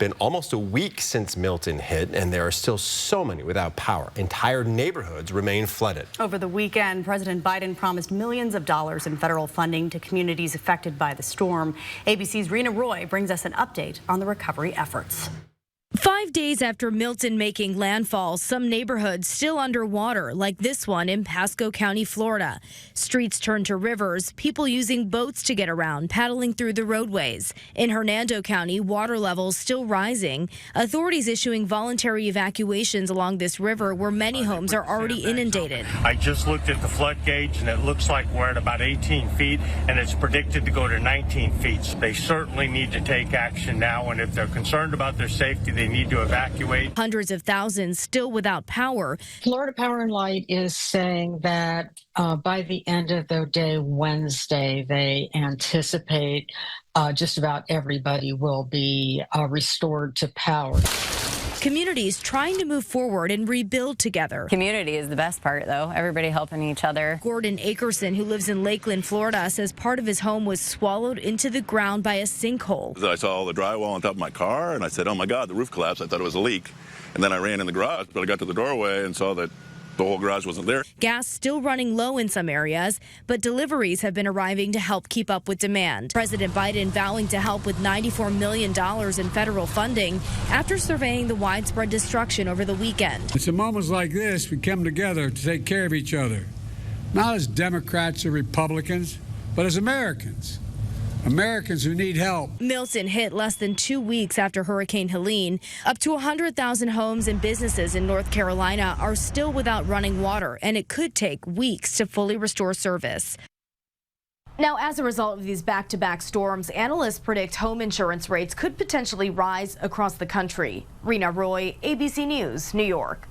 been almost a week since Milton hit, and there are still so many without power. Entire neighborhoods remain flooded. Over the weekend, President Biden promised millions of dollars in federal funding to communities affected by the storm. ABC's Rena Roy brings us an update on the recovery efforts. 5 days after Milton making landfall, some neighborhoods still underwater, like this one in Pasco County, Florida. Streets turned to rivers, people using boats to get around, paddling through the roadways. In Hernando County, water levels still rising. Authorities issuing voluntary evacuations along this river where many homes are already inundated. I just looked at the flood gauge, and it looks like we're at about 18 feet, and it's predicted to go to 19 feet. So they certainly need to take action now, and if they're concerned about their safety, they need to evacuate. Hundreds of thousands still without power. Florida Power and Light is saying that by the end of the day Wednesday, they anticipate just about everybody will be restored to power. Communities trying to move forward and rebuild together. Community is the best part, though. Everybody helping each other. Gordon Akerson, who lives in Lakeland, Florida, says part of his home was swallowed into the ground by a sinkhole. I saw all the drywall on top of my car, and I said, oh, my God, the roof collapsed. I thought it was a leak. And then I ran in the garage, but I got to the doorway and saw that the whole garage wasn't there. Gas still running low in some areas, but deliveries have been arriving to help keep up with demand. President Biden vowing to help with $94 million in federal funding after surveying the widespread destruction over the weekend. It's in moments like this we come together to take care of each other, not as Democrats or Republicans, but as Americans. Americans who need help. Milton hit less than 2 weeks after Hurricane Helene. Up to 100,000 homes and businesses in North Carolina are still without running water, and it could take weeks to fully restore service. Now, as a result of these back-to-back storms, analysts predict home insurance rates could potentially rise across the country. Rena Roy, ABC News, New York.